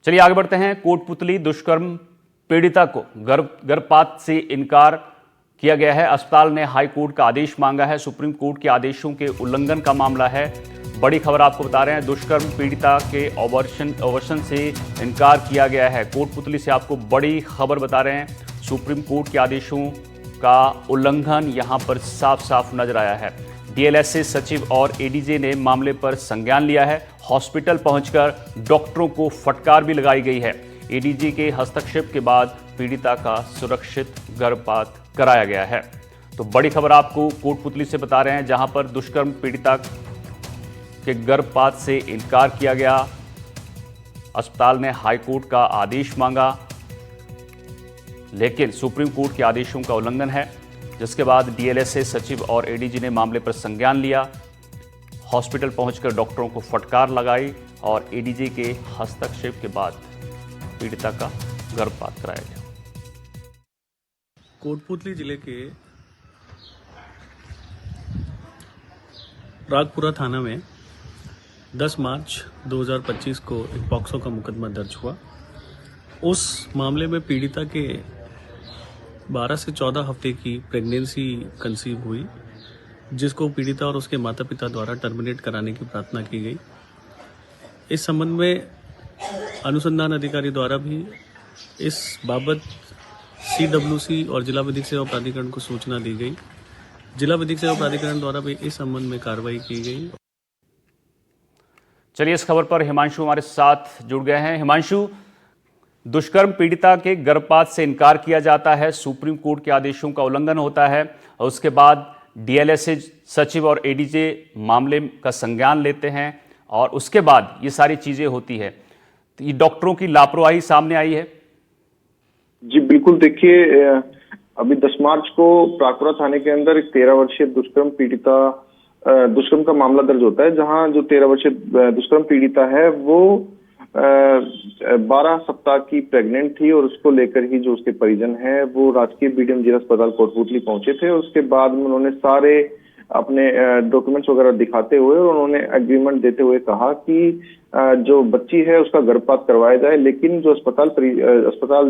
चलिए आगे बढ़ते हैं। कोटपुतली दुष्कर्म पीड़िता को गर्भपात से इनकार किया गया है। अस्पताल ने हाई कोर्ट का आदेश मांगा है। सुप्रीम कोर्ट के आदेशों के उल्लंघन का मामला है। बड़ी खबर आपको बता रहे हैं। दुष्कर्म पीड़िता के ऑपरेशन से इनकार किया गया है। कोटपुतली से आपको बड़ी खबर बता रहे हैं। सुप्रीम कोर्ट के आदेशों का उल्लंघन यहां पर साफ साफ नजर आया है। डीएलएसए सचिव और एडीजे ने मामले पर संज्ञान लिया है। हॉस्पिटल पहुंचकर डॉक्टरों को फटकार भी लगाई गई है। एडीजे के हस्तक्षेप के बाद पीड़िता का सुरक्षित गर्भपात कराया गया है। तो बड़ी खबर आपको कोटपुतली से बता रहे हैं, जहां पर दुष्कर्म पीड़िता के गर्भपात से इनकार किया गया। अस्पताल ने हाईकोर्ट का आदेश मांगा, लेकिन सुप्रीम कोर्ट के आदेशों का उल्लंघन है, जिसके बाद डीएलएसए सचिव और एडीजी ने मामले पर संज्ञान लिया। हॉस्पिटल पहुंचकर डॉक्टरों को फटकार लगाई और एडीजी के हस्तक्षेप के बाद पीड़िता का गर्भपात कराया गया। कोटपुतली जिले के रागपुरा थाना में 10 मार्च 2025 को एक पॉक्सो का मुकदमा दर्ज हुआ। उस मामले में पीड़िता के 12 से 14 हफ्ते की प्रेगनेंसी कंसीव हुई, जिसको पीड़िता और उसके माता पिता द्वारा टर्मिनेट कराने की प्रार्थना की गई। इस संबंध में अनुसंधान अधिकारी द्वारा भी इस बाबत सीडब्ल्यूसी और जिला विधिक सेवा प्राधिकरण को सूचना दी गई। जिला विधिक सेवा प्राधिकरण द्वारा भी इस संबंध में कार्रवाई की गई। चलिए इस खबर पर हिमांशु हमारे साथ जुड़ गए हैं। हिमांशु, दुष्कर्म पीड़िता के गर्भपात से इनकार किया जाता है, सुप्रीम कोर्ट के आदेशों का उल्लंघन होता है और उसके बाद डीएलएसए सचिव और एडीजे मामले का संज्ञान लेते हैं और उसके बाद ये सारी चीजें होती है। तो ये डॉक्टरों की लापरवाही सामने आई है। जी बिल्कुल, देखिए अभी 10 मार्च को प्रागपुरा थाने के अंदर एक 13 वर्षीय दुष्कर्म का मामला दर्ज होता है, जहां जो 13 वर्षीय दुष्कर्म पीड़िता है वो 12 सप्ताह की प्रेग्नेंट थी और उसको लेकर ही जो उसके परिजन हैं वो राजकीय बीडीएम जिला अस्पताल कोटपुतली पहुंचे थे। उसके बाद में उन्होंने सारे अपने डॉक्यूमेंट्स वगैरह दिखाते हुए और उन्होंने एग्रीमेंट देते हुए कहा कि जो बच्ची है उसका गर्भपात करवाया जाए, लेकिन जो अस्पताल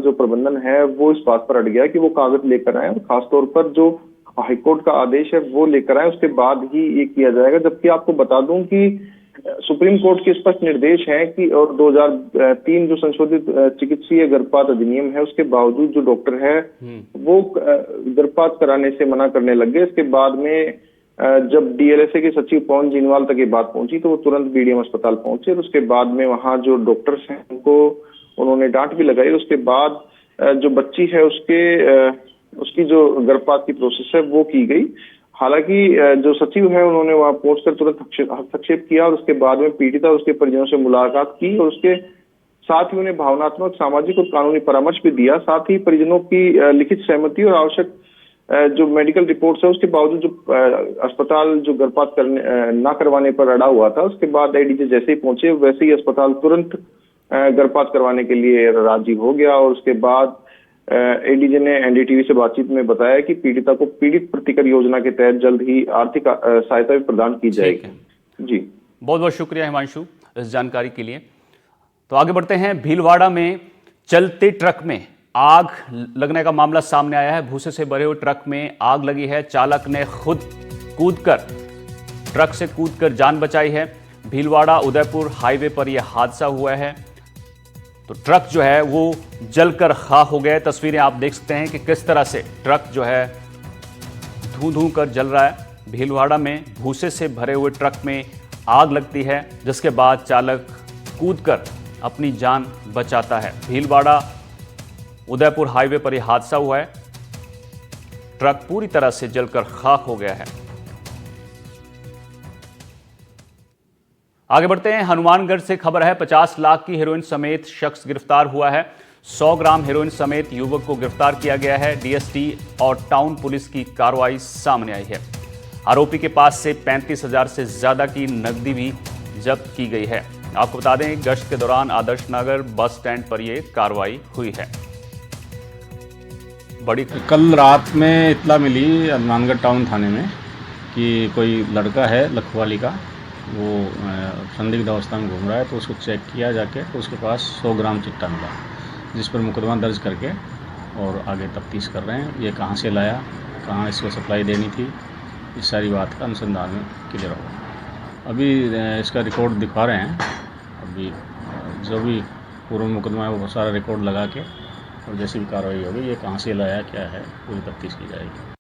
जो प्रबंधन है वो इस बात पर अड़ गया कि वो कागज लेकर आए और खासतौर पर जो हाईकोर्ट का आदेश है वो लेकर आए, उसके बाद ही ये किया जाएगा। जबकि आपको बता दूं कि सुप्रीम कोर्ट के स्पष्ट निर्देश हैं कि और 2003 जो संशोधित चिकित्सीय गर्भपात अधिनियम है उसके बावजूद जो डॉक्टर है वो गर्भपात कराने से मना करने लग गए। इसके बाद में जब डीएलएसए के सचिव पवन जीनवाल तक ये बात पहुंची तो वो तुरंत बीडीएम अस्पताल पहुंचे और उसके बाद में वहां जो डॉक्टर्स हैं उनको उन्होंने डांट भी लगाई। उसके बाद जो बच्ची है उसकी जो गर्भपात की प्रोसेस है वो की गई। हालांकि जो सचिव है उन्होंने वहां पहुंचकर तुरंत हस्तक्षेप किया और उसके बाद में पीड़िता और उसके परिजनों से मुलाकात की और उसके साथ ही उन्हें भावनात्मक, सामाजिक और कानूनी परामर्श भी दिया। साथ ही परिजनों की लिखित सहमति और आवश्यक जो मेडिकल रिपोर्ट्स है उसके बावजूद जो अस्पताल जो गर्भपात ना करवाने पर अड़ा हुआ था, उसके बाद एडीजे जैसे ही पहुंचे वैसे ही अस्पताल तुरंत गर्भपात करवाने के लिए राजी हो गया और उसके बाद एडीजे ने एनडीटीवी से बातचीत में बताया कि पीड़िता को पीड़ित प्रतिकर योजना के तहत जल्द ही आर्थिक सहायता भी प्रदान की जाएगी। जी बहुत बहुत शुक्रिया हिमांशु इस जानकारी के लिए। तो आगे बढ़ते हैं। भीलवाड़ा में चलते ट्रक में आग लगने का मामला सामने आया है। भूसे से भरे हुए ट्रक में आग लगी है। चालक ने खुद ट्रक से कूदकर जान बचाई है। भीलवाड़ा उदयपुर हाईवे पर यह हादसा हुआ है। तो ट्रक जो है वो जलकर खाक हो गया। तस्वीरें आप देख सकते हैं कि किस तरह से ट्रक जो है धूं कर जल रहा है। भीलवाड़ा में भूसे से भरे हुए ट्रक में आग लगती है, जिसके बाद चालक कूदकर अपनी जान बचाता है। भीलवाड़ा उदयपुर हाईवे पर यह हादसा हुआ है। ट्रक पूरी तरह से जलकर खाक हो गया है। आगे बढ़ते हैं। हनुमानगढ़ से खबर है। 50 लाख की हेरोइन समेत शख्स गिरफ्तार हुआ है। 100 ग्राम हेरोइन समेत युवक को गिरफ्तार किया गया है। डीएसटी और टाउन पुलिस की कार्रवाई सामने आई है। आरोपी के पास से 35,000 से ज्यादा की नकदी भी जब्त की गई है। आपको बता दें, गश्त के दौरान आदर्श नगर बस स्टैंड पर यह कार्रवाई हुई है। कल रात में इत्तला मिली हनुमानगढ़ टाउन थाने में कि कोई लड़का है लखवाली का, वो संदिग्ध अवस्था में घूम रहा है, तो उसको चेक किया जाके तो उसके पास 100 ग्राम चिट्टा मिला, जिस पर मुकदमा दर्ज करके और आगे तफ्तीश कर रहे हैं। ये कहाँ से लाया, कहाँ इसको सप्लाई देनी थी, इस सारी बात का अनुसंधान में क्लियर होगा। अभी इसका रिकॉर्ड दिखा रहे हैं। अभी जो भी पूर्व मुकदमा है वो सारा रिकॉर्ड लगा के और जैसी भी कार्रवाई होगी, ये कहाँ से लाया क्या है, पूरी तफ्तीश की जाएगी।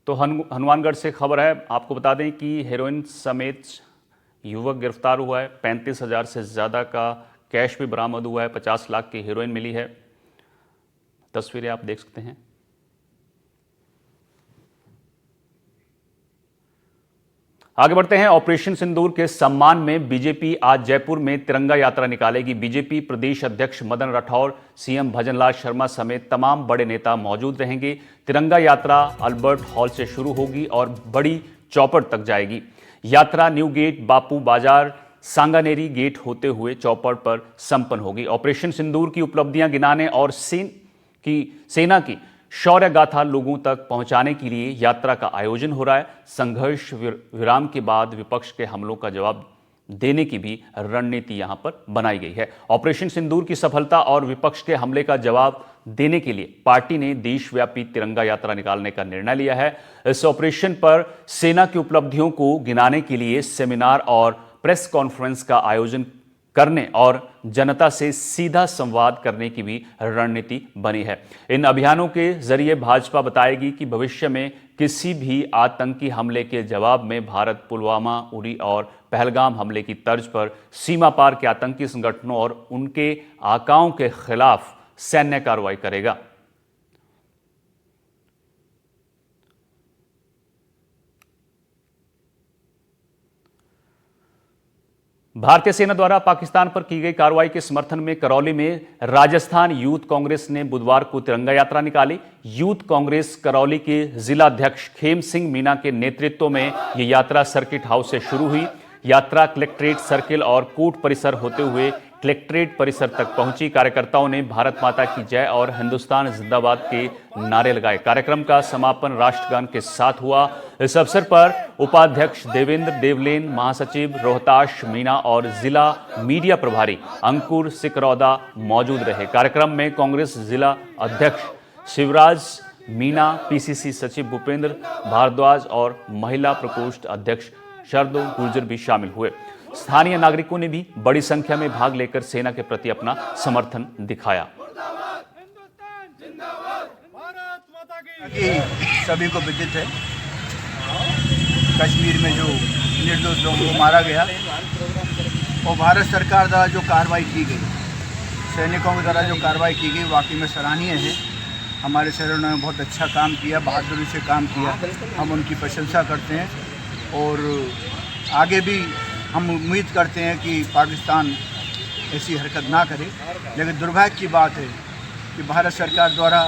तो हनुमानगढ़ से खबर है, आपको बता दें कि हेरोइन समेत युवक गिरफ्तार हुआ है। 35,000 से ज़्यादा का कैश भी बरामद हुआ है। 50 लाख की हेरोइन मिली है। तस्वीरें आप देख सकते हैं। आगे बढ़ते हैं। ऑपरेशन सिंदूर के सम्मान में बीजेपी आज जयपुर में तिरंगा यात्रा निकालेगी। बीजेपी प्रदेश अध्यक्ष मदन राठौर, सीएम भजनलाल शर्मा समेत तमाम बड़े नेता मौजूद रहेंगे। तिरंगा यात्रा अल्बर्ट हॉल से शुरू होगी और बड़ी चौपड़ तक जाएगी। यात्रा न्यू गेट, बापू बाजार, सांगानेरी गेट होते हुए चौपड़ पर संपन्न होगी। ऑपरेशन सिंदूर की उपलब्धियां गिनाने और सेना की शौर्य गाथा लोगों तक पहुंचाने के लिए यात्रा का आयोजन हो रहा है। संघर्ष विराम के बाद विपक्ष के हमलों का जवाब देने की भी रणनीति यहां पर बनाई गई है। ऑपरेशन सिंदूर की सफलता और विपक्ष के हमले का जवाब देने के लिए पार्टी ने देशव्यापी तिरंगा यात्रा निकालने का निर्णय लिया है। इस ऑपरेशन पर सेना की उपलब्धियों को गिनाने के लिए सेमिनार और प्रेस कॉन्फ्रेंस का आयोजन करने और जनता से सीधा संवाद करने की भी रणनीति बनी है। इन अभियानों के जरिए भाजपा बताएगी कि भविष्य में किसी भी आतंकी हमले के जवाब में भारत पुलवामा, उरी और पहलगाम हमले की तर्ज पर सीमा पार के आतंकी संगठनों और उनके आकाओं के खिलाफ सैन्य कार्रवाई करेगा। भारतीय सेना द्वारा पाकिस्तान पर की गई कार्रवाई के समर्थन में करौली में राजस्थान यूथ कांग्रेस ने बुधवार को तिरंगा यात्रा निकाली। यूथ कांग्रेस करौली के जिला अध्यक्ष खेम सिंह मीना के नेतृत्व में यह यात्रा सर्किट हाउस से शुरू हुई। यात्रा कलेक्ट्रेट सर्किल और कोर्ट परिसर होते हुए कलेक्ट्रेट परिसर तक पहुंची। कार्यकर्ताओं ने भारत माता की जय और हिंदुस्तान जिंदाबाद के नारे लगाए। कार्यक्रम का समापन राष्ट्रगान के साथ हुआ। इस अवसर पर उपाध्यक्ष देवेंद्र देवलेन, महासचिव रोहताश मीना और जिला मीडिया प्रभारी अंकुर सिकरौदा मौजूद रहे। कार्यक्रम में कांग्रेस जिला अध्यक्ष शिवराज मीना, पीसीसी सचिव भूपेंद्र भारद्वाज और महिला प्रकोष्ठ अध्यक्ष शरदो गुर्जर भी शामिल हुए। स्थानीय नागरिकों ने भी बड़ी संख्या में भाग लेकर सेना के प्रति अपना समर्थन दिखाया। सभी को विदित है, कश्मीर में जो निर्दोष लोगों को मारा गया और भारत सरकार द्वारा जो कार्रवाई की गई, सैनिकों के द्वारा जो कार्रवाई की गई, वाकई में सराहनीय है। हमारे सैनिकों ने बहुत अच्छा काम किया, बहादुरी से काम किया, हम उनकी प्रशंसा करते हैं और आगे भी हम उम्मीद करते हैं कि पाकिस्तान ऐसी हरकत ना करे। लेकिन दुर्भाग्य की बात है कि भारत सरकार द्वारा